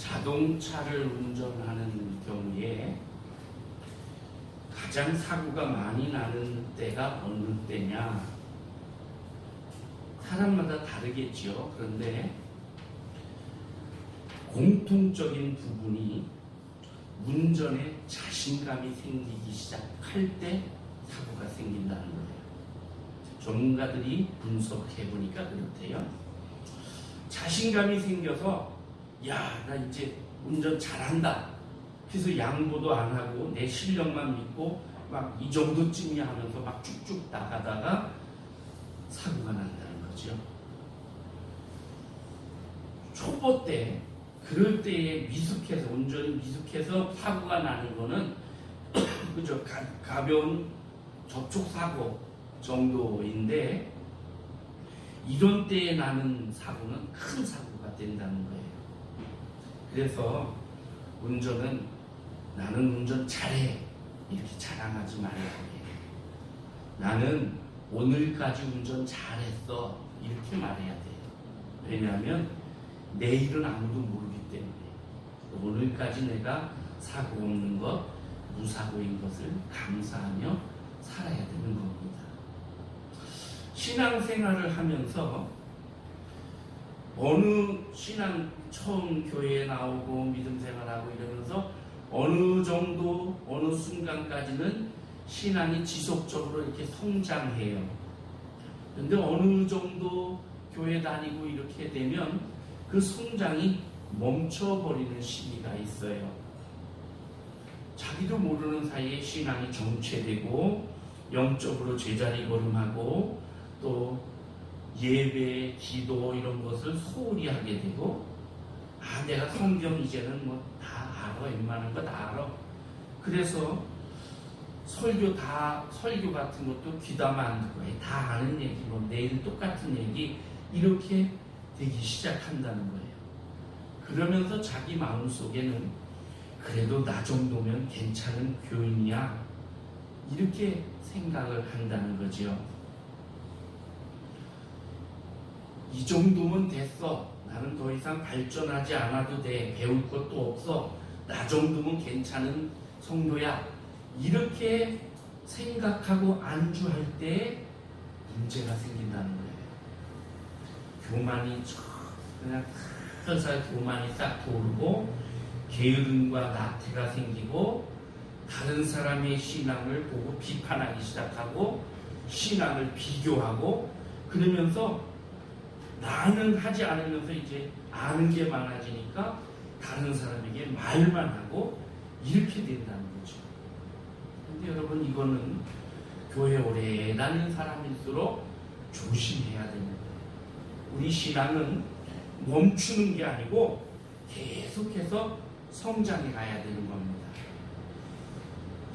자동차를 운전하는 경우에 가장 사고가 많이 나는 때가 어느 때냐? 사람마다 다르겠죠. 그런데 공통적인 부분이 운전에 자신감이 생기기 시작할 때 사고가 생긴다는 거예요. 전문가들이 분석해 보니까 그렇대요. 자신감이 생겨서 나 이제 운전 잘한다. 그래서 양보도 안 하고 내 실력만 믿고 막 이 정도쯤이야 하면서 막 쭉쭉 나가다가 사고가 난다는 거죠. 초보 때 그럴 때에 미숙해서 운전이 미숙해서 사고가 나는 거는 그저 가벼운 접촉 사고 정도인데 이런 때에 나는 사고는 큰 사고가 된다는 거예요. 그래서 운전은 나는 운전 잘해 이렇게 자랑하지 말아야 해요. 나는 오늘까지 운전 잘했어 이렇게 말해야 돼요. 왜냐하면 내일은 아무도 모르기 때문에 오늘까지 내가 사고 없는 것, 무사고인 것을 감사하며 살아야 되는 겁니다. 신앙생활을 하면서 어느 신앙 처음 교회에 나오고 믿음 생활하고 이러면서 어느 정도 어느 순간까지는 신앙이 지속적으로 이렇게 성장해요. 그런데 어느 정도 교회 다니고 이렇게 되면 그 성장이 멈춰버리는 시기가 있어요. 자기도 모르는 사이에 신앙이 정체되고 영적으로 제자리 걸음하고 또 예배, 기도 이런 것을 소홀히 하게 되고 내가 성경 이제는 뭐 다 알아. 웬만한 거 다 알아. 그래서 설교 같은 것도 귀담아 안 듣고 다 아는 얘기, 뭐 내일 똑같은 얘기 이렇게 되기 시작한다는 거예요. 그러면서 자기 마음속에는 그래도 나 정도면 괜찮은 교인이야 이렇게 생각을 한다는 거죠. 이 정도면 됐어. 나는 더 이상 발전하지 않아도 돼. 배울 것도 없어. 나 정도면 괜찮은 성도야. 이렇게 생각하고 안주할 때 문제가 생긴다는 거예요. 교만이 그냥 살살 교만이 싹 돌고 게으름과 나태가 생기고 다른 사람의 신앙을 보고 비판하기 시작하고 신앙을 비교하고 그러면서 나는 하지 않으면서 이제 아는 게 많아지니까 다른 사람에게 말만 하고 이렇게 된다는 거죠. 근데 여러분 이거는 교회 오래 다니는 사람일수록 조심해야 되는 거예요. 우리 신앙은 멈추는 게 아니고 계속해서 성장해 가야 되는 겁니다.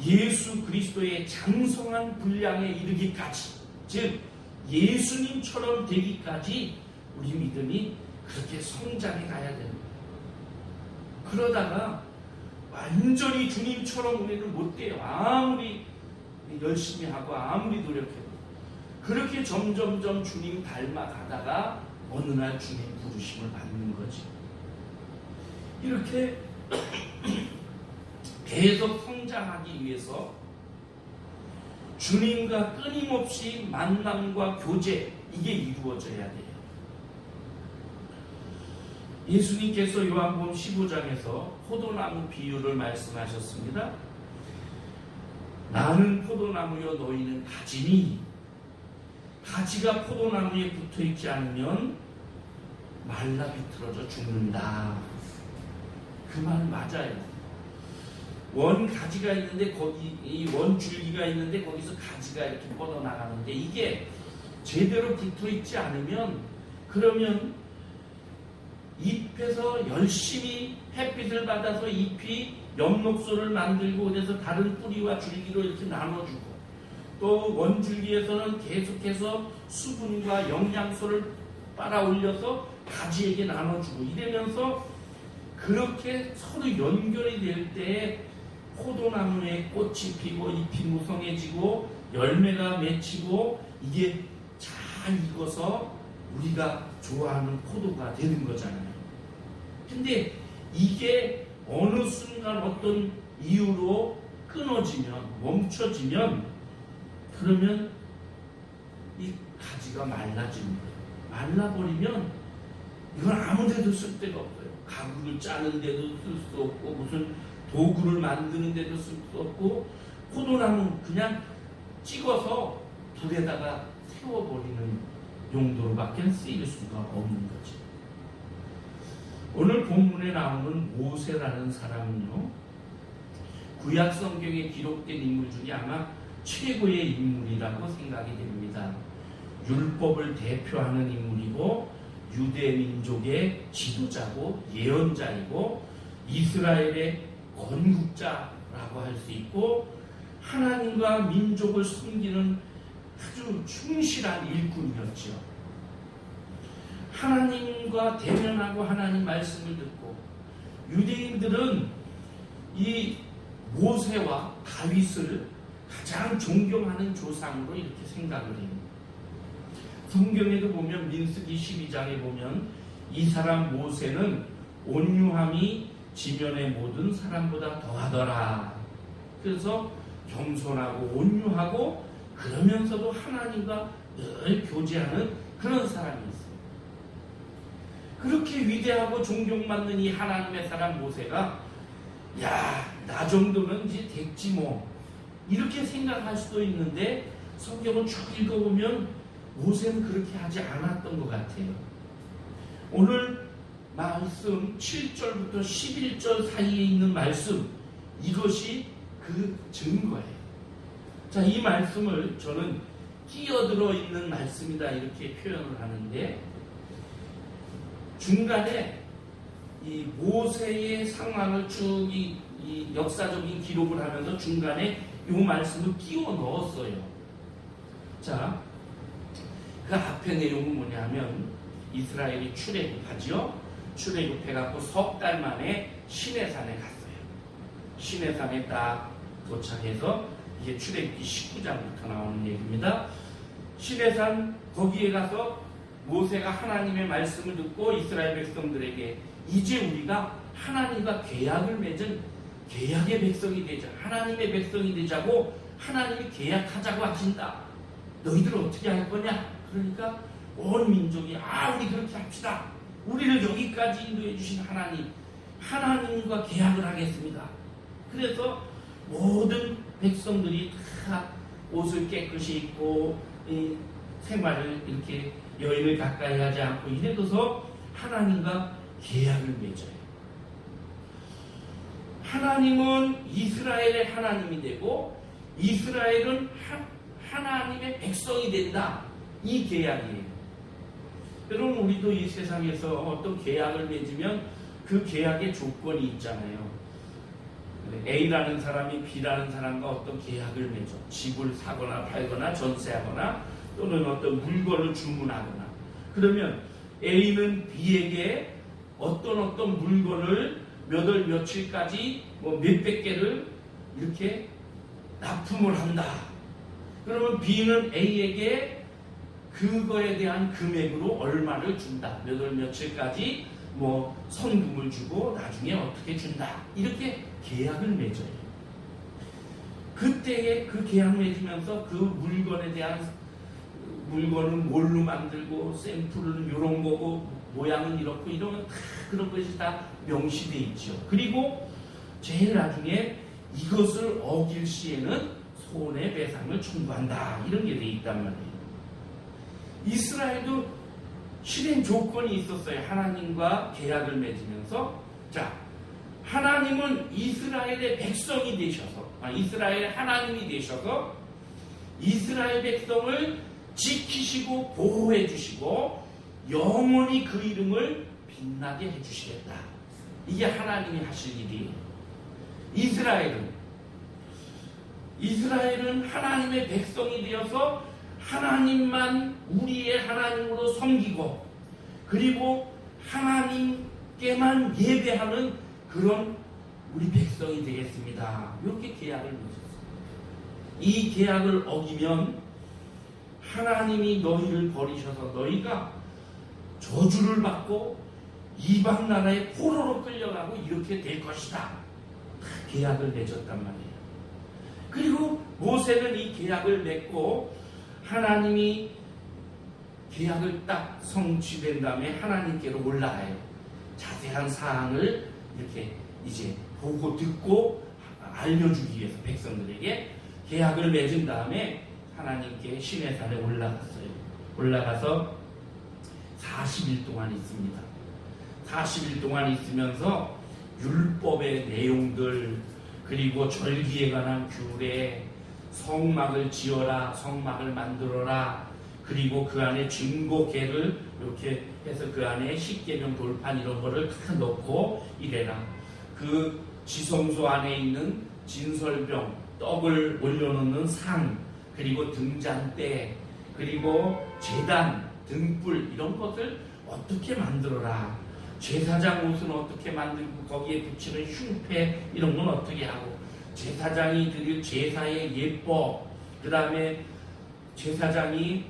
예수 그리스도의 장성한 분량에 이르기까지, 즉 예수님처럼 되기까지 우리 믿음이 그렇게 성장해 가야 됩니다. 그러다가 완전히 주님처럼 우리는 못 돼요. 아무리 열심히 하고 아무리 노력해도. 그렇게 점점점 주님 닮아가다가 어느 날 주님 부르심을 받는 거지. 이렇게 계속 성장하기 위해서 주님과 끊임없이 만남과 교제 이게 이루어져야 돼요. 예수님께서 요한복음 15장에서 포도나무 비유를 말씀하셨습니다. 나는 포도나무여 너희는 가지니 가지가 포도나무에 붙어있지 않으면 말라 비틀어져 죽는다. 그 말 맞아요. 원 가지가 있는데 거기 이 원 줄기가 있는데 거기서 가지가 이렇게 뻗어나가는데 이게 제대로 붙어있지 않으면 그러면 잎에서 열심히 햇빛을 받아서 잎이 엽록소를 만들고 그래서 다른 뿌리와 줄기로 이렇게 나눠주고 또 원줄기에서는 계속해서 수분과 영양소를 빨아올려서 가지에게 나눠주고 이러면서 그렇게 서로 연결이 될 때 포도나무에 꽃이 피고 잎이 무성해지고 열매가 맺히고 이게 잘 익어서 우리가 좋아하는 포도가 되는 거잖아요. 근데 이게 어느 순간 어떤 이유로 끊어지면, 멈춰지면, 그러면 이 가지가 말라지는 거예요. 말라버리면 이건 아무 데도 쓸 데가 없어요. 가구를 짜는 데도 쓸 수 없고, 무슨 도구를 만드는 데도 쓸 수 없고, 포도나무 그냥 찍어서 불에다가 세워버리는 용도로밖에 쓰일 수가 없는 거죠. 오늘 본문에 나오는 모세라는 사람은요, 구약 성경에 기록된 인물 중에 아마 최고의 인물이라고 생각이 됩니다. 율법을 대표하는 인물이고, 유대 민족의 지도자고 예언자이고, 이스라엘의 건국자라고 할 수 있고, 하나님과 민족을 섬기는 아주 충실한 일꾼이었죠. 하나님과 대면하고 하나님 말씀을 듣고, 유대인들은 이 모세와 다윗을 가장 존경하는 조상으로 이렇게 생각을 해요. 성경에도 보면 민수기 12장에 보면 이 사람 모세는 온유함이 지면의 모든 사람보다 더하더라. 그래서 겸손하고 온유하고 그러면서도 하나님과 늘 교제하는 그런 사람이 있어요. 그렇게 위대하고 존경받는 이 하나님의 사람 모세가 나 정도면 이제 됐지 뭐 이렇게 생각할 수도 있는데, 성경을 쭉 읽어보면 모세는 그렇게 하지 않았던 것 같아요. 오늘 말씀 7절부터 11절 사이에 있는 말씀, 이것이 그 증거예요. 자, 이 말씀을 저는 끼어들어 있는 말씀이다 이렇게 표현을 하는데, 중간에 이 모세의 상황을 쭉 이 역사적인 기록을 하면서 중간에 이 말씀을 끼워 넣었어요. 자, 그 앞에 내용은 뭐냐면 이스라엘이 출애굽하죠. 출애굽해갖고 석 달 만에 시내산에 갔어요. 시내산에 딱 도착해서 이게 출애굽기 19장부터 나오는 얘기입니다. 시내산 거기에 가서 모세가 하나님의 말씀을 듣고 이스라엘 백성들에게 이제 우리가 하나님과 계약을 맺은 계약의 백성이 되자, 하나님의 백성이 되자고 하나님이 계약하자고 하신다. 너희들 어떻게 할 거냐? 그러니까 온 민족이 우리 그렇게 합시다. 우리를 여기까지 인도해 주신 하나님과 계약을 하겠습니다. 그래서 모든 백성들이 다 옷을 깨끗이 입고 생활을 이렇게 여인을 가까이 하지 않고 이래둬서 하나님과 계약을 맺어요. 하나님은 이스라엘의 하나님이 되고 이스라엘은 하나님의 백성이 된다. 이 계약이에요. 여러분, 우리도 이 세상에서 어떤 계약을 맺으면 그 계약의 조건이 있잖아요. A라는 사람이 B라는 사람과 어떤 계약을 맺어. 집을 사거나 팔거나 전세하거나 또는 어떤 물건을 주문하거나. 그러면 A는 B에게 어떤 물건을 몇 월 며칠까지 몇백 개를 이렇게 납품을 한다. 그러면 B는 A에게 그거에 대한 금액으로 얼마를 준다. 몇 월 며칠까지 선금을 주고 나중에 어떻게 준다. 이렇게 계약을 맺어요. 그때에 그 계약 맺으면서 그 물건에 대한 물건은 뭘로 만들고 샘플은 이런 거고 모양은 이렇고 이러면 다 그런 것이 다 명시되어 있죠. 그리고 제일 나중에 이것을 어길 시에는 손해배상을 청구한다. 이런 게 되어 있단 말이에요. 이스라엘도 실행 조건이 있었어요. 하나님과 계약을 맺으면서. 자, 하나님은 이스라엘의 백성이 되셔서, 이스라엘의 하나님이 되셔서 이스라엘 백성을 지키시고 보호해 주시고 영원히 그 이름을 빛나게 해 주시겠다. 이게 하나님이 하실 일이에요. 이스라엘은 하나님의 백성이 되어서 하나님만 우리의 하나님으로 섬기고, 그리고 하나님께만 예배하는 그런 우리 백성이 되겠습니다. 이렇게 계약을 맺었어요. 이 계약을 어기면 하나님이 너희를 버리셔서 너희가 저주를 받고 이방 나라에 포로로 끌려가고 이렇게 될 것이다. 계약을 맺었단 말이에요. 그리고 모세는 이 계약을 맺고 하나님이 계약을 딱 성취된 다음에 하나님께로 올라가요. 자세한 사항을 이렇게 이제 보고 듣고 알려주기 위해서 백성들에게 계약을 맺은 다음에 하나님께 시내산에 올라갔어요. 올라가서 40일 동안 있습니다. 40일 동안 있으면서 율법의 내용들, 그리고 절기에 관한 규례, 성막을 지어라, 성막을 만들어라, 그리고 그 안에 증거계를 이렇게 해서 그 안에 십계명 돌판 이런 거를 다 넣고 이래라. 그 지성소 안에 있는 진설병, 떡을 올려놓는 상, 그리고 등잔대, 그리고 제단, 등불 이런 것을 어떻게 만들어라. 제사장 옷은 어떻게 만들고 거기에 붙이는 흉패 이런 건 어떻게 하고, 제사장이 드릴 제사의 예법, 그 다음에 제사장이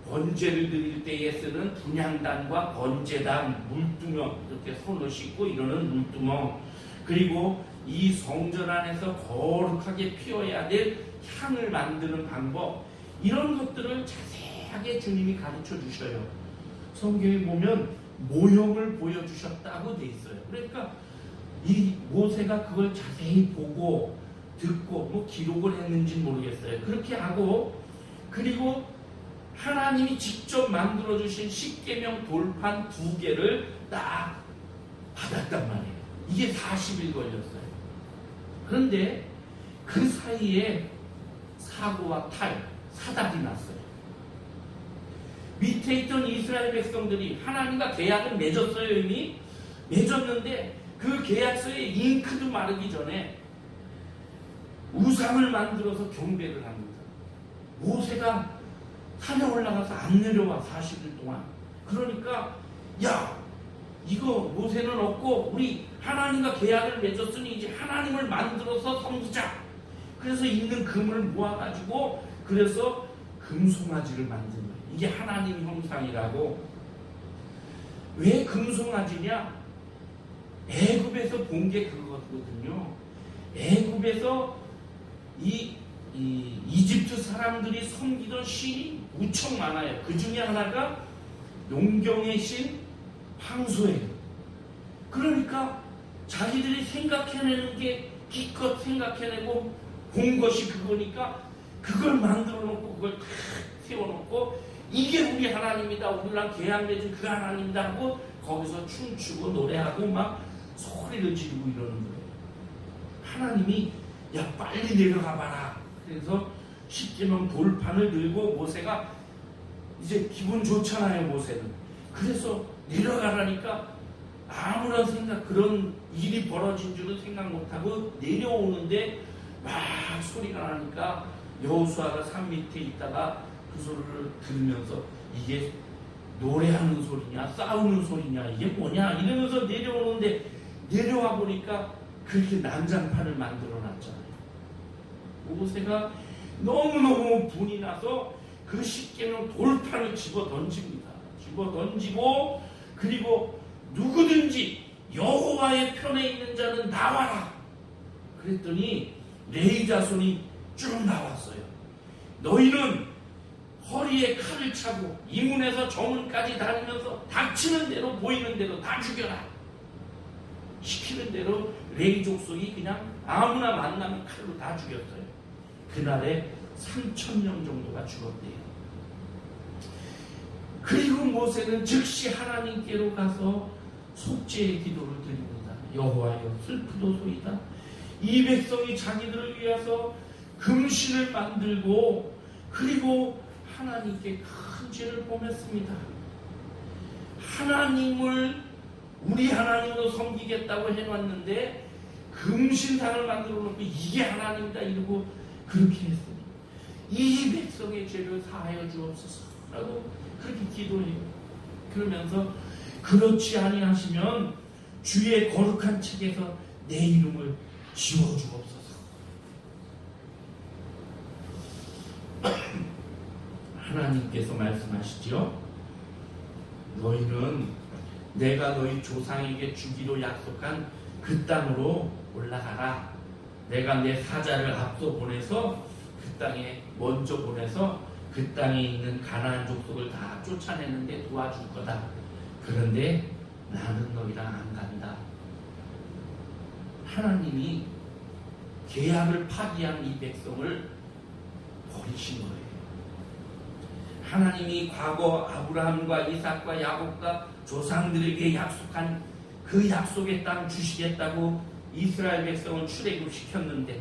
번제를 드릴 때에 쓰는 분향단과 번제단, 물두멍, 이렇게 손을 씻고 이러는 물두멍, 그리고 이 성전 안에서 거룩하게 피워야 될 향을 만드는 방법, 이런 것들을 자세하게 주님이 가르쳐 주셔요. 성경에 보면 모형을 보여주셨다고 돼 있어요. 그러니까 이 모세가 그걸 자세히 보고 듣고 뭐 기록을 했는지 모르겠어요. 그렇게 하고, 그리고 하나님이 직접 만들어주신 십계명 돌판 2개를 딱 받았단 말이에요. 이게 40일 걸렸어요. 그런데 그 사이에 사고와 사달이 났어요. 밑에 있던 이스라엘 백성들이 하나님과 계약을 맺었어요. 이미 맺었는데 그 계약서에 잉크도 마르기 전에 우상을 만들어서 경배를 합니다. 모세가 산에 올라가서 안 내려와 40일 동안. 그러니까 야, 이거 모세는 없고 우리 하나님과 계약을 맺었으니 이제 하나님을 만들어서 섬기자. 그래서 있는 금을 모아가지고 그래서 금송아지를 만든 거예요. 이게 하나님 형상이라고. 왜 금송아지냐? 애굽에서 본 게 그거거든요. 애굽에서 이집트 사람들이 섬기던 신이 무척 많아요. 그 중에 하나가 용경의 신 황소예요. 그러니까 자기들이 생각해내는 게 기껏 생각해내고 본 것이 그거니까 그걸 만들어 놓고 그걸 탁 세워놓고 이게 우리 하나님이다, 우리랑 계약 맺은 그 하나님이다 하고 거기서 춤추고 노래하고 막 소리를 지르고 이러는 거예요. 하나님이 야 빨리 내려가 봐라. 그래서 십계명 돌판을 들고 모세가 이제 기분 좋잖아요. 모세는. 그래서 내려가라니까 아무런 생각, 그런 일이 벌어진 줄은 생각 못하고 내려오는데 막 소리가 나니까 여호수아가 산 밑에 있다가 그 소리를 들으면서 이게 노래하는 소리냐 싸우는 소리냐 이게 뭐냐 이러면서 내려오는데 내려와 보니까 그렇게 난장판을 만들어 놨잖아요. 모세가 너무너무 분이 나서 그 십계명 돌판을 집어 던집니다. 집어 던지고 그리고 누구든지 여호와의 편에 있는 자는 나와라. 그랬더니 레위 자손이 쭉 나왔어요. 너희는 허리에 칼을 차고 이문에서 저문까지 다니면서 닥치는 대로 보이는 대로 다 죽여라. 시키는 대로 레위 족속이 그냥 아무나 만나면 칼로 다 죽였어요. 그날에 3,000명 정도가 죽었대요. 그리고 모세는 즉시 하나님께로 가서 속죄의 기도를 드립니다. 여호와여 슬프도소이다. 이 백성이 자기들을 위해서 금신을 만들고 그리고 하나님께 큰 죄를 범했습니다. 하나님을 우리 하나님으로 섬기겠다고 해놨는데 금신상을 만들어 놓고 이게 하나님이다 이러고 그렇게 했습니다. 이 백성의 죄를 사하여 주옵소서라고 그렇게 기도해요. 그러면서 그렇지 아니하시면 주의 거룩한 책에서 내 이름을 지워주옵소서. 하나님께서 말씀하시죠. 너희는 내가 너희 조상에게 주기로 약속한 그 땅으로 올라가라. 내가 내 사자를 앞서 보내서 그 땅에 먼저 보내서 그 땅에 있는 가나안 족속을 다 쫓아내는데 도와줄 거다. 그런데 나는 너희랑 안 간다. 하나님이 계약을 파기한 이 백성을 버리신 거예요. 하나님이 과거 아브라함과 이삭과 야곱과 조상들에게 약속한 그 약속의 땅 주시겠다고 이스라엘 백성을 출애굽시켰는데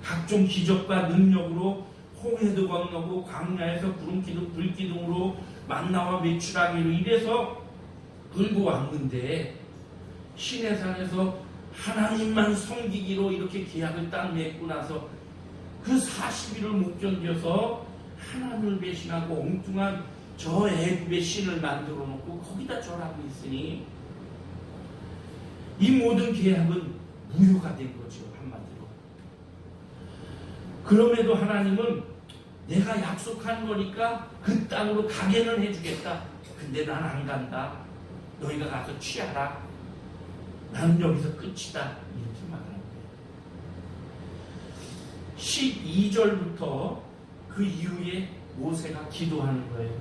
각종 기적과 능력으로 홍해도 건너고 광야에서 구름기둥 불기둥으로 만나와 메추라기로 이래서 끌고 왔는데 시내산에서 하나님만 섬기기로 이렇게 계약을 딱 맺고 나서 그 40일을 못 견뎌서 하나님을 배신하고 엉뚱한 저 애굽의 신을 만들어 놓고 거기다 절하고 있으니 이 모든 계약은 무효가 된 거죠. 한마디로. 그럼에도 하나님은 내가 약속한 거니까 그 땅으로 가게는 해주겠다. 근데 난 안 간다. 너희가 가서 취하라. 나는 여기서 끝이다. 이렇게 말하는 거예요. 12절부터 그 이후에 모세가 기도하는 거예요.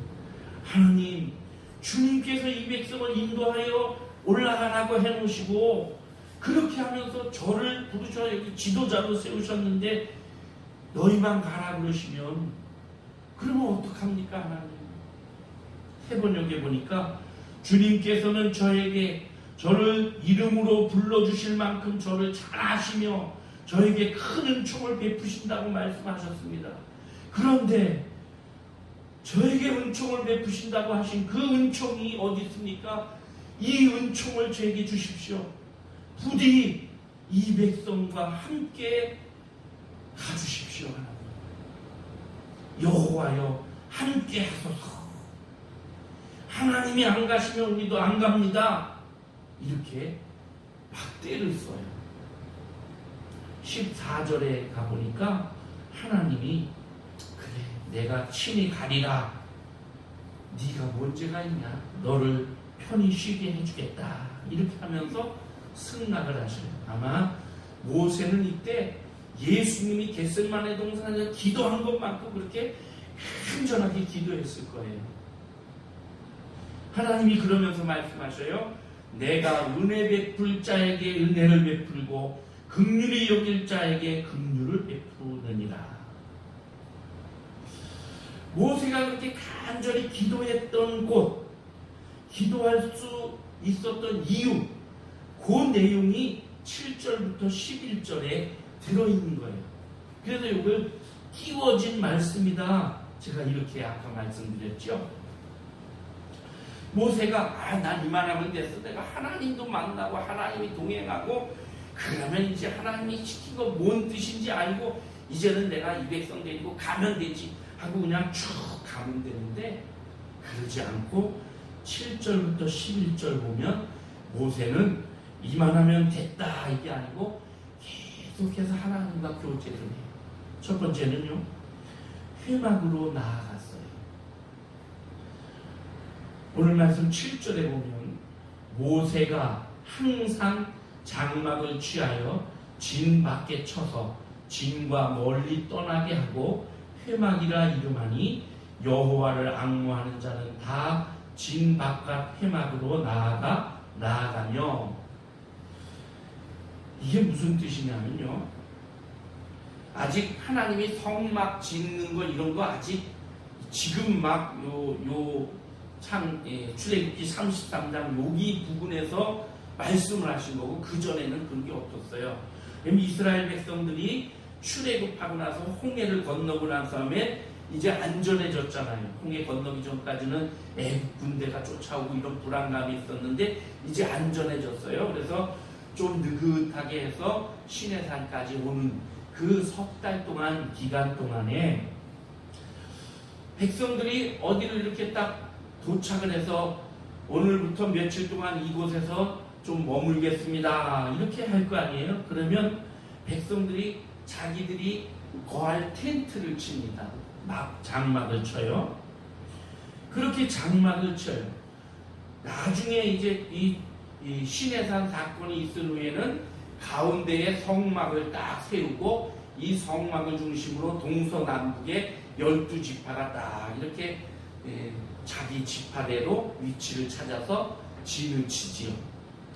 하나님, 주님께서 이 백성을 인도하여 올라가라고 해놓으시고 그렇게 하면서 저를 부르셔 여기 지도자로 세우셨는데 너희만 가라 그러시면 그러면 어떡합니까 하나님? 해번역에 보니까 주님께서는 저를 이름으로 불러주실 만큼 저를 잘 아시며 저에게 큰 은총을 베푸신다고 말씀하셨습니다. 그런데 저에게 은총을 베푸신다고 하신 그 은총이 어디 있습니까? 이 은총을 저에게 주십시오. 부디 이 백성과 함께 가주십시오. 여호와여 함께 하소서. 하나님이 안 가시면 우리도 안 갑니다. 이렇게 막대를 써요. 14절에 가보니까 하나님이 그래 내가 친히 가리라. 네가 문제가 있냐? 너를 편히 쉬게 해주겠다. 이렇게 하면서 승낙을 하셔요. 아마 모세는 이때 예수님이 겟세마네 동산에서 기도한 것만큼 그렇게 간절하게 기도했을 거예요. 하나님이 그러면서 말씀하셔요. 내가 은혜 베풀 자에게 은혜를 베풀고 긍휼히 여길 자에게 긍휼을 베푸느니라. 모세가 그렇게 간절히 기도했던 곳, 기도할 수 있었던 이유, 그 내용이 7절부터 11절에 들어있는 거예요. 그래서 이걸 끼워진 말씀이다. 제가 이렇게 아까 말씀드렸죠. 모세가 난 이만하면 됐어. 내가 하나님도 만나고 하나님이 동행하고 그러면 이제 하나님이 시킨 거 뭔 뜻인지 알고 이제는 내가 이 백성 데리고 가면 되지 하고 그냥 쭉 가면 되는데 그러지 않고 7절부터 11절 보면 모세는 이만하면 됐다 이게 아니고 계속해서 하나님과 교제를 해요. 첫 번째는요, 회막으로 나아갔어요. 오늘 말씀 7절에 보면 모세가 항상 장막을 취하여 진 밖에 쳐서 진과 멀리 떠나게 하고 회막이라 이름하니 여호와를 앙모하는 자는 다 진 바깥 회막으로 나아가며. 이게 무슨 뜻이냐면요, 아직 하나님이 성막 짓는 거 이런 거 아직 지금 막 출애굽기 33장 여기 부분에서 말씀을 하신 거고 그 전에는 그런 게 없었어요. 그럼 이스라엘 백성들이 출애굽하고 나서 홍해를 건너고 난 다음에 이제 안전해졌잖아요. 홍해 건너기 전까지는 애국 군대가 쫓아오고 이런 불안감이 있었는데 이제 안전해졌어요. 그래서 좀 느긋하게 해서 시내산까지 오는 그 석 달 동안 기간 동안에 백성들이 어디를 이렇게 딱 도착을 해서 오늘부터 며칠 동안 이곳에서 좀 머물겠습니다 이렇게 할 거 아니에요. 그러면 백성들이 자기들이 거할 텐트를 칩니다. 막 장막을 쳐요. 그렇게 장막을 쳐요. 나중에 이제 이 시내산 사건이 있은 후에는 가운데에 성막을 딱 세우고 이 성막을 중심으로 동서남북에 12지파가 딱 이렇게 자기 지파대로 위치를 찾아서 진을 치지요.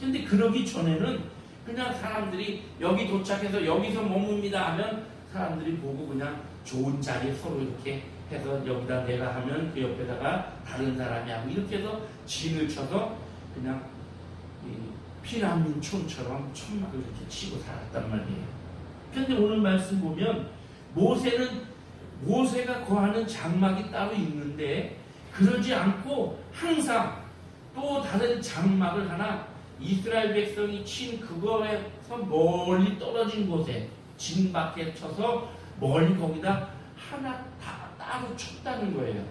근데 그러기 전에는 그냥 사람들이 여기 도착해서 여기서 머뭅니다 하면 사람들이 보고 그냥 좋은 자리에 서로 이렇게 해서 여기다 내가 하면 그 옆에다가 다른 사람이 하고 이렇게 해서 진을 쳐서 그냥 피난민촌처럼 천막을 이렇게 치고 살았단 말이에요. 그런데 오늘 말씀 보면 모세가 거하는 장막이 따로 있는데 그러지 않고 항상 또 다른 장막을 하나 이스라엘 백성이 친 그거에서 멀리 떨어진 곳에 진 밖에 쳐서 멀리 거기다 하나 따로 쳤다는 거예요.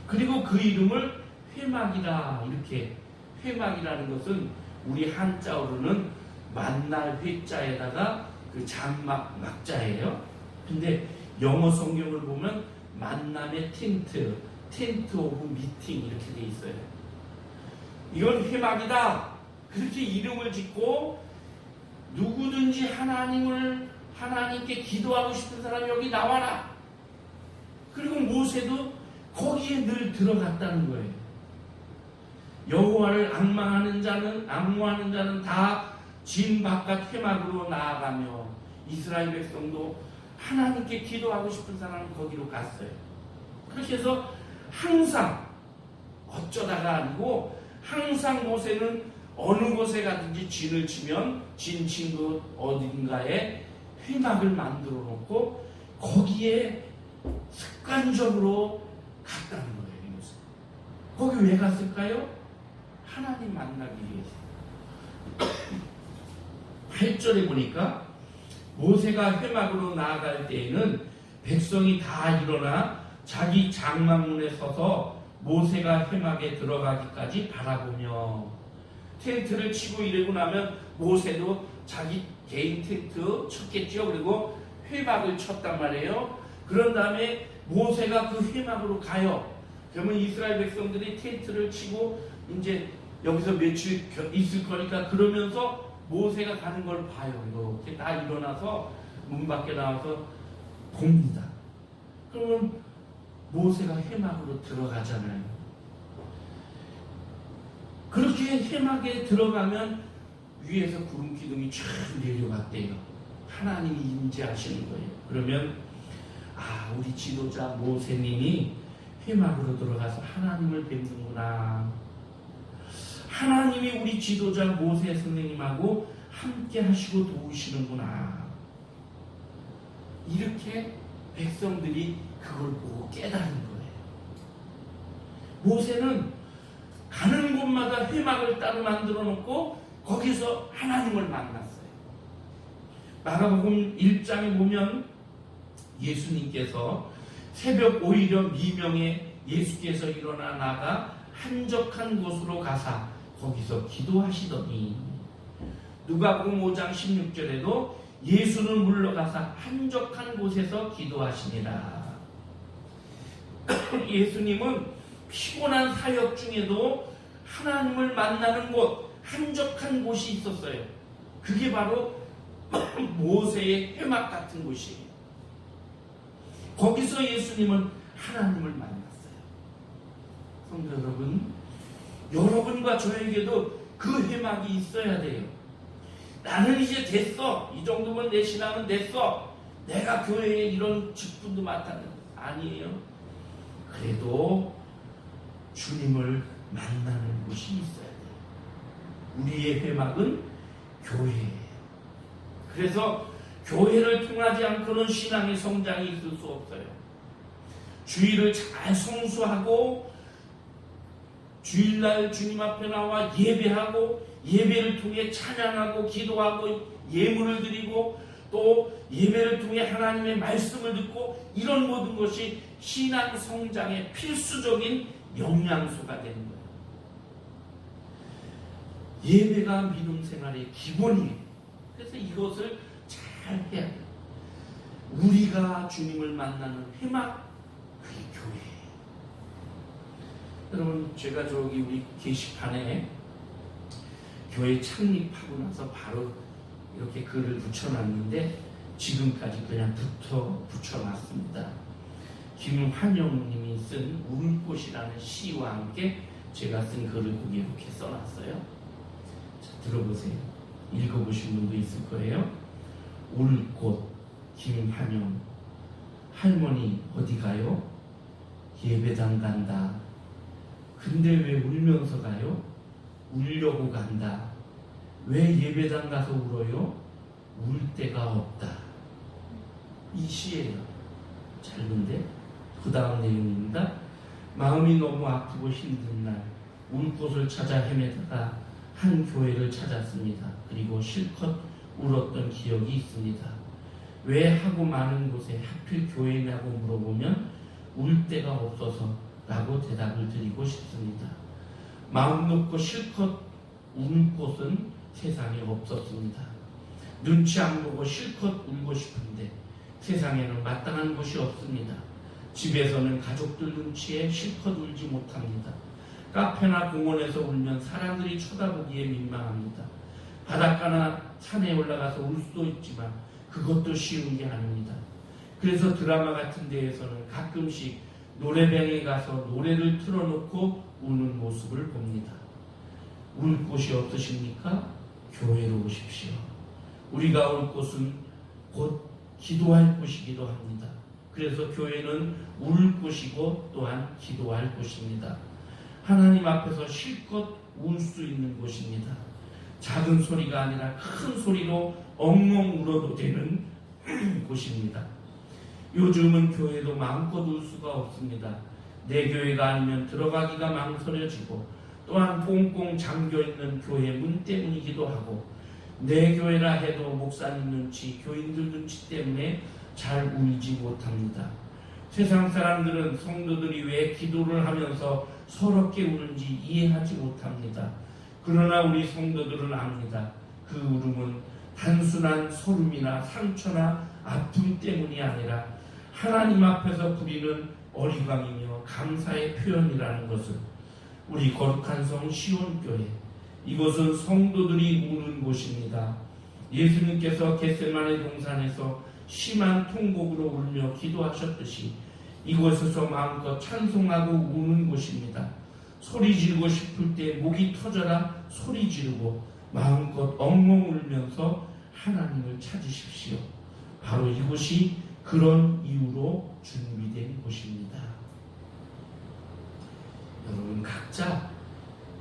그리고 그 이름을 회막이라 이렇게 회막이라는 것은 우리 한자어로는 만날 회자에다가 그 장막 막자예요. 근데 영어 성경을 보면 만남의 텐트 오브 미팅 이렇게 돼 있어요. 이건 회막이다. 그렇게 이름을 짓고 누구든지 하나님께 기도하고 싶은 사람이 여기 나와라. 그리고 모세도 거기에 늘 들어갔다는 거예요. 여호와를 앙망하는 자는 다 진 바깥 회막으로 나아가며 이스라엘 백성도 하나님께 기도하고 싶은 사람은 거기로 갔어요. 그렇게 해서 항상 어쩌다가 아니고 항상 모세는 어느 곳에 가든지 진을 치면 진 친구 어딘가에 회막을 만들어 놓고 거기에 습관적으로 갔다는 거예요. 거기 왜 갔을까요? 하나님 만나기 위해서. 8절에 보니까 모세가 회막으로 나아갈 때에는 백성이 다 일어나 자기 장막문에 서서 모세가 회막에 들어가기까지 바라보며 텐트를 치고 이러고 나면 모세도 자기 개인 텐트 쳤겠죠. 그리고 회막을 쳤단 말이에요. 그런 다음에 모세가 그 회막으로 가요. 그러면 이스라엘 백성들이 텐트를 치고 이제 여기서 며칠 있을 거니까 그러면서 모세가 가는 걸 봐요. 이렇게 다 일어나서 문 밖에 나와서 봅니다. 그러면 모세가 회막으로 들어가잖아요. 그렇게 회막에 들어가면 위에서 구름 기둥이 쫙 내려왔대요. 하나님이 임재하시는 거예요. 그러면 우리 지도자 모세님이 회막으로 들어가서 하나님을 뵙는구나. 하나님이 우리 지도자 모세 선생님하고 함께 하시고 도우시는구나. 이렇게 백성들이 그걸 보고 깨달은 거예요. 모세는 가는 곳마다 회막을 따로 만들어 놓고 거기서 하나님을 만났어요. 마가복음 1장에 보면 예수님께서 새벽 5일여 미명에 예수께서 일어나 나가 한적한 곳으로 가사 거기서 기도하시더니 누가복음 5장 16절에도 예수는 물러가사 한적한 곳에서 기도하시니라. 예수님은 피곤한 사역 중에도 하나님을 만나는 곳, 한적한 곳이 있었어요. 그게 바로 모세의 회막 같은 곳이에요. 거기서 예수님은 하나님을 만났어요. 성도 여러분, 여러분과 저에게도 그 회막이 있어야 돼요. 나는 이제 됐어. 이 정도면 내 신앙은 됐어. 내가 교회에 이런 직분도 맡았는데 아니에요. 그래도 주님을 만나는 곳이 있어야 돼요. 우리의 회막은 교회예요. 그래서 교회를 통하지 않고는 신앙의 성장이 있을 수 없어요. 주일을 잘 성수하고 주일날 주님 앞에 나와 예배하고 예배를 통해 찬양하고 기도하고 예물을 드리고 또 예배를 통해 하나님의 말씀을 듣고 이런 모든 것이 신앙 성장의 필수적인 영양소가 되는 거예요. 예배가 믿음 생활의 기본이에요. 그래서 이것을 잘 해야 돼요. 우리가 주님을 만나는 회막, 그게 교회예요. 여러분, 제가 저기 우리 게시판에 교회 창립하고 나서 바로 이렇게 글을 붙여놨는데 지금까지 그냥 붙여놨습니다. 김환영님이 쓴 울꽃이라는 시와 함께 제가 쓴 글을 거기 이렇게 써놨어요. 자, 들어보세요. 읽어보신 분도 있을 거예요. 울꽃 김환영. 할머니 어디 가요? 예배당 간다. 근데 왜 울면서 가요? 울려고 간다. 왜 예배당 가서 울어요? 울 데가 없다. 이 시예요. 짧은데 그 다음 내용입니다. 마음이 너무 아프고 힘든 날 울곳을 찾아 헤매다가 한 교회를 찾았습니다. 그리고 실컷 울었던 기억이 있습니다. 왜 하고 많은 곳에 하필 교회냐고 물어보면 울 데가 없어서 라고 대답을 드리고 싶습니다. 마음 놓고 실컷 울 곳은 세상에 없었습니다. 눈치 안 보고 실컷 울고 싶은데 세상에는 마땅한 곳이 없습니다. 집에서는 가족들 눈치에 실컷 울지 못합니다. 카페나 공원에서 울면 사람들이 쳐다보기에 민망합니다. 바닷가나 산에 올라가서 울 수도 있지만 그것도 쉬운 게 아닙니다. 그래서 드라마 같은 데에서는 가끔씩 노래방에 가서 노래를 틀어놓고 우는 모습을 봅니다. 울 곳이 없으십니까? 교회로 오십시오. 우리가 올 곳은 곧 기도할 곳이기도 합니다. 그래서 교회는 울 곳이고 또한 기도할 곳입니다. 하나님 앞에서 실컷 울 수 있는 곳입니다. 작은 소리가 아니라 큰 소리로 엉엉 울어도 되는 곳입니다. 요즘은 교회도 마음껏 울 수가 없습니다. 내 교회가 아니면 들어가기가 망설여지고 또한 꽁꽁 잠겨있는 교회 문 때문이기도 하고 내 교회라 해도 목사님 눈치, 교인들 눈치 때문에 잘 울지 못합니다. 세상 사람들은 성도들이 왜 기도를 하면서 서럽게 우는지 이해하지 못합니다. 그러나 우리 성도들은 압니다. 그 울음은 단순한 소름이나 상처나 아픔 때문이 아니라 하나님 앞에서 부리는 어리광이며 감사의 표현이라는 것을. 우리 거룩한 성 시온교회, 이곳은 성도들이 우는 곳입니다. 예수님께서 겟세마네 동산에서 심한 통곡으로 울며 기도하셨듯이 이곳에서 마음껏 찬송하고 우는 곳입니다. 소리 지르고 싶을 때 목이 터져라 소리 지르고 마음껏 엉엉 울면서 하나님을 찾으십시오. 바로 이곳이 그런 이유로 준비된 곳입니다. 여러분 각자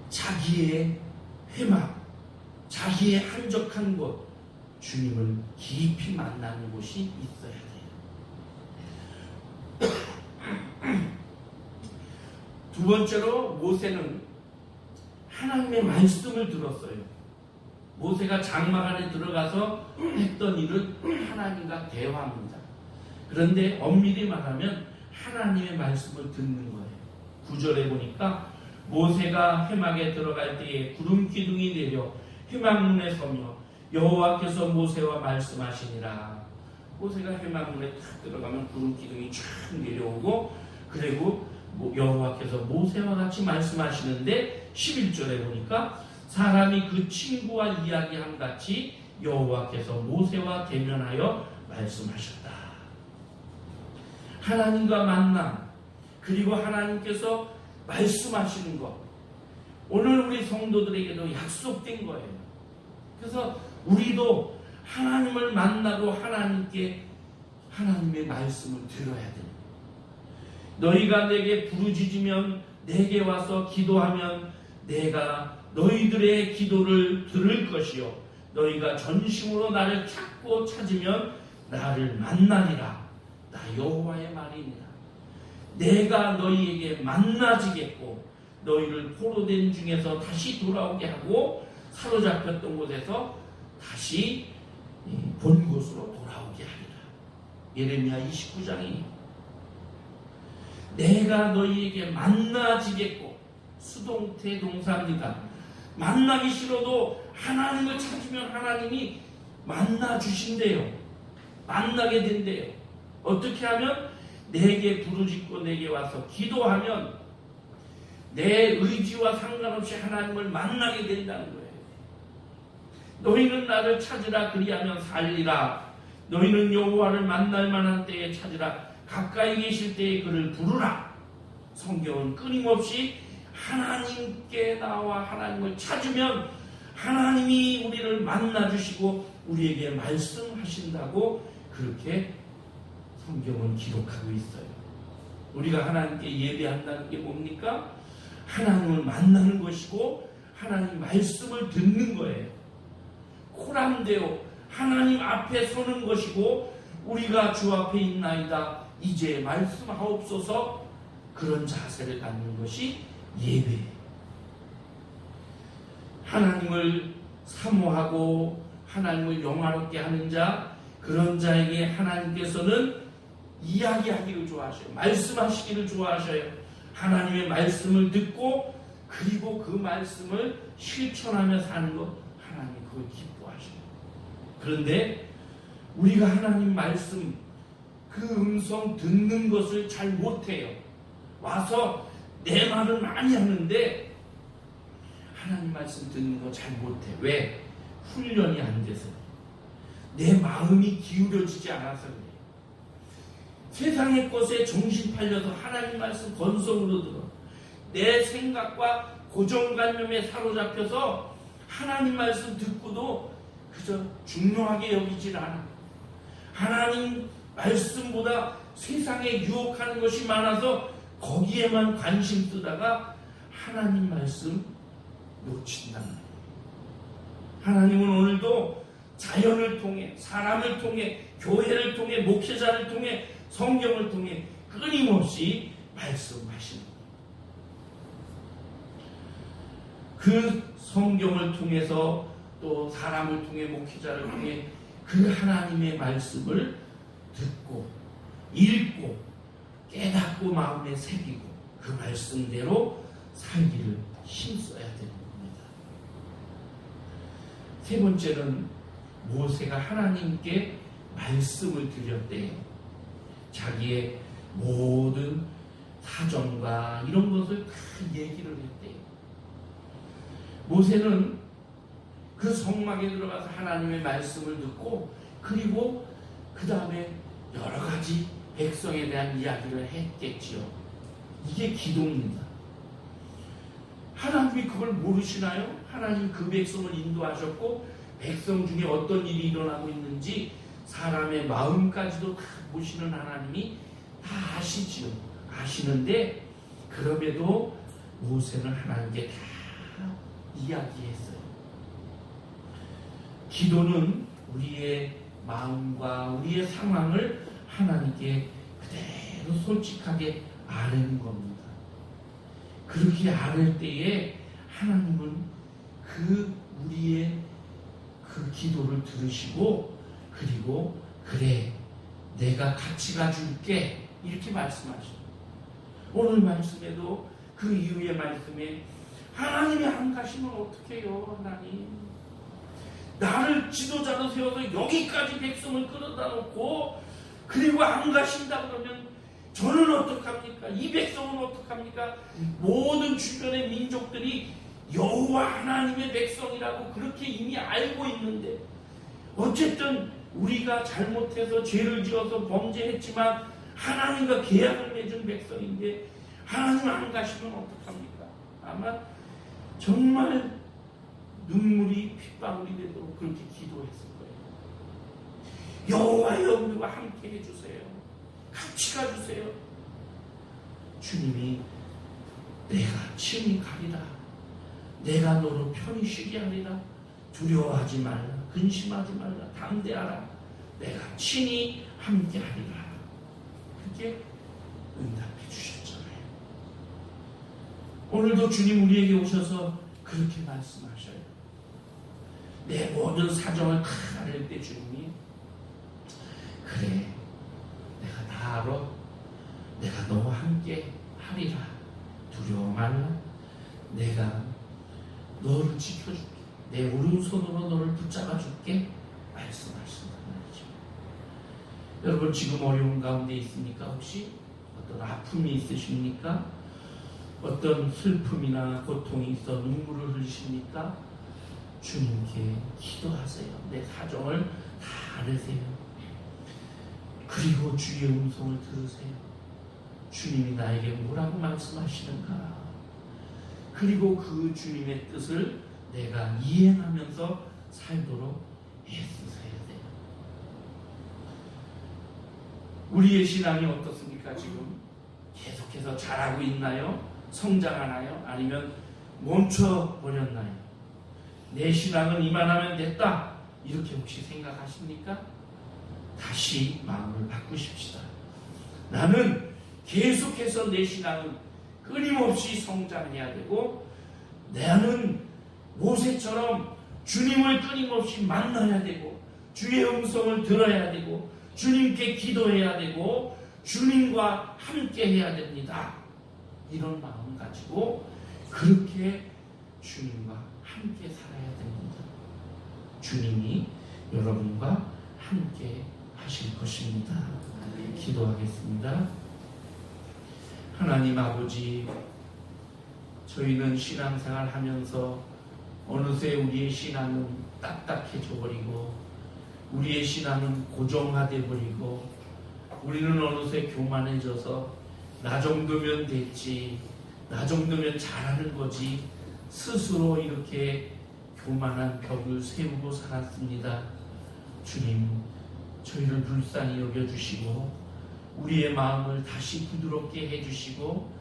자기의 회막, 자기의 한적한 곳, 주님을 깊이 만나는 곳이 있어야 돼요. 두 번째로 모세는 하나님의 말씀을 들었어요. 모세가 장막 안에 들어가서 했던 일은 하나님과 대화합니다. 그런데 엄밀히 말하면 하나님의 말씀을 듣는 거예요. 9절에 보니까 모세가 회막에 들어갈 때에 구름 기둥이 내려 회막문에 서며 여호와께서 모세와 말씀하시니라. 모세가 회막문에 탁 들어가면 구름 기둥이 쫙 내려오고 그리고 여호와께서 모세와 같이 말씀하시는데 11절에 보니까 사람이 그 친구와 이야기함 같이 여호와께서 모세와 대면하여 말씀하셨다. 하나님과 만남, 그리고 하나님께서 말씀하시는 것, 오늘 우리 성도들에게도 약속된 거예요. 그래서 우리도 하나님을 만나고 하나님께 하나님의 말씀을 들어야 됩니다. 너희가 내게 부르짖으면 내게 와서 기도하면 내가 너희들의 기도를 들을 것이요 너희가 전심으로 나를 찾고 찾으면 나를 만나리라. 나 여호와의 말이니라. 내가 너희에게 만나지겠고 너희를 포로된 중에서 다시 돌아오게 하고 사로잡혔던 곳에서 다시 본 곳으로 돌아오게 하리라. 예레미야 29장이 내가 너희에게 만나지겠고, 수동태 동사입니다. 만나기 싫어도 하나님을 찾으면 하나님이 만나 주신대요. 만나게 된대요. 어떻게 하면? 내게 부르짖고 내게 와서 기도하면 내 의지와 상관없이 하나님을 만나게 된다는 거예요. 너희는 나를 찾으라 그리하면 살리라. 너희는 여호와를 만날 만한 때에 찾으라. 가까이 계실 때에 그를 부르라. 성경은 끊임없이 하나님께 나와 하나님을 찾으면 하나님이 우리를 만나주시고 우리에게 말씀하신다고 그렇게 성경은 기록하고 있어요. 우리가 하나님께 예배한다는 게 뭡니까? 하나님을 만나는 것이고 하나님 말씀을 듣는 거예요. 코람데오 하나님 앞에 서는 것이고 우리가 주 앞에 있나이다 이제 말씀하옵소서 그런 자세를 갖는 것이 예배예요. 하나님을 사모하고 하나님을 영화롭게 하는 자 그런 자에게 하나님께서는 이야기하기를 좋아하셔요. 말씀하시기를 좋아하셔요. 하나님의 말씀을 듣고 그리고 그 말씀을 실천하며 사는 것 하나님이 그걸 기뻐하셔요. 그런데 우리가 하나님 말씀 그 음성 듣는 것을 잘 못해요. 와서 내 말은 많이 하는데 하나님 말씀 듣는 거 잘 못해. 왜? 훈련이 안 돼서 내 마음이 기울여지지 않아서 그래요. 세상의 것에 정신 팔려서 하나님 말씀 건성으로 들어 내 생각과 고정관념에 사로잡혀서 하나님 말씀 듣고도 그저 중요하게 여기질 않아. 하나님 말씀보다 세상에 유혹하는 것이 많아서 거기에만 관심 쓰다가 하나님 말씀 놓친다는 거예요. 하나님은 오늘도 자연을 통해 사람을 통해 교회를 통해 목회자를 통해 성경을 통해 끊임없이 말씀하시는 거예요. 그 성경을 통해서 또 사람을 통해 목회자를 통해 그 하나님의 말씀을 듣고 읽고 깨닫고 마음에 새기고 그 말씀대로 살기를 힘써야 되는 겁니다. 세 번째는 모세가 하나님께 말씀을 드렸대요. 자기의 모든 사정과 이런 것을 다 얘기를 했대요. 모세는 그 성막에 들어가서 하나님의 말씀을 듣고 그리고 그 다음에 여러 가지 백성에 대한 이야기를 했겠지요. 이게 기도입니다. 하나님이 그걸 모르시나요? 하나님 그 백성을 인도하셨고 백성 중에 어떤 일이 일어나고 있는지 사람의 마음까지도 다 보시는 하나님이 다 아시지요. 아시는데 그럼에도 모세는 하나님께 다 이야기했어요. 기도는 우리의 마음과 우리의 상황을 하나님께 그대로 솔직하게 아뢰는 겁니다. 그렇게 아뢰 때에 하나님은 그 우리의 그 기도를 들으시고 그리고 그래 내가 같이 가줄게 이렇게 말씀하셔요. 오늘 말씀에도 그 이후의 말씀에 하나님이 안 가시면 어떡해요. 하나님 나를 지도자로 세워서 여기까지 백성을 끌어다 놓고 그리고 안 가신다 그러면 저는 어떡합니까? 이 백성은 어떡합니까? 모든 주변의 민족들이 여호와 하나님의 백성이라고 그렇게 이미 알고 있는데 어쨌든 우리가 잘못해서 죄를 지어서 범죄했지만 하나님과 계약을 맺은 백성인데 하나님 안 가시면 어떡합니까? 아마 정말 눈물이 핏방울이 되도록 그렇게 기도했을 거예요. 여호와여 우리와 함께 해주세요. 같이 가주세요. 주님이 내가 친히 가리라. 내가 너로 편히 쉬게 하리라. 두려워하지 말라. 근심하지 말라. 담대하라. 내가 친히 함께 하리라. 그렇게 응답해 주셨잖아요. 오늘도 주님 우리에게 오셔서 그렇게 말씀하셔요. 내 모든 사정을 다 알릴 때 주님이 그래 내가 다 알아. 내가 너와 함께 하리라. 두려워 말라. 내가 너를 지켜줄게. 내 오른손으로 너를 붙잡아 줄게. 말씀하신단 말이죠. 여러분 지금 어려운 가운데 있습니까? 혹시 어떤 아픔이 있으십니까? 어떤 슬픔이나 고통이 있어 눈물을 흘리십니까? 주님께 기도하세요. 내 사정을 다 아세요. 그리고 주의 음성을 들으세요. 주님이 나에게 뭐라고 말씀하시는가? 그리고 그 주님의 뜻을 내가 이행하면서 살도록 애쓰셔야 돼요. 우리의 신앙이 어떻습니까? 지금 계속해서 자라고 있나요? 성장하나요? 아니면 멈춰버렸나요? 내 신앙은 이만하면 됐다, 이렇게 혹시 생각하십니까? 다시 마음을 바꾸십시다. 나는 계속해서 내 신앙은 끊임없이 성장해야 되고, 나는 모세처럼 주님을 끊임없이 만나야 되고, 주의 음성을 들어야 되고, 주님께 기도해야 되고, 주님과 함께 해야 됩니다. 이런 마음 가지고 그렇게 주님과 함께 살아야 됩니다. 주님이 여러분과 함께 하실 것입니다. 기도하겠습니다. 하나님 아버지, 저희는 신앙생활 하면서 어느새 우리의 신앙은 딱딱해져 버리고, 우리의 신앙은 고정화돼 버리고, 우리는 어느새 교만해져서 나 정도면 됐지, 나 정도면 잘하는 거지, 스스로 이렇게 교만한 벽을 세우고 살았습니다. 주님, 저희를 불쌍히 여겨주시고 우리의 마음을 다시 부드럽게 해주시고,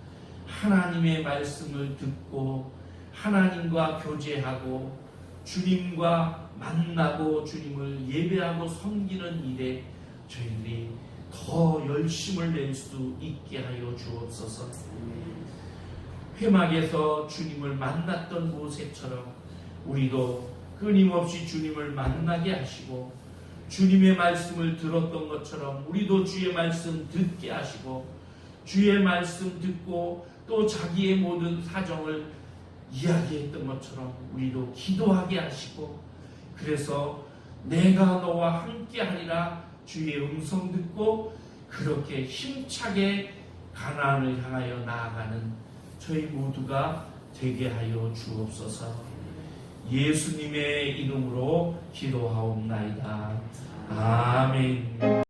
하나님의 말씀을 듣고 하나님과 교제하고 주님과 만나고 주님을 예배하고 섬기는 일에 저희들이 더 열심을 낼 수 있게 하여 주옵소서. 회막에서 주님을 만났던 모세처럼 우리도 끊임없이 주님을 만나게 하시고, 주님의 말씀을 들었던 것처럼 우리도 주의 말씀 듣게 하시고, 주의 말씀 듣고 또 자기의 모든 사정을 이야기했던 것처럼 우리도 기도하게 하시고, 그래서 내가 너와 함께 하리라 주의 음성 듣고 그렇게 힘차게 가나안을 향하여 나아가는 저희 모두가 되게 하여 주옵소서. 예수님의 이름으로 기도하옵나이다. 아멘.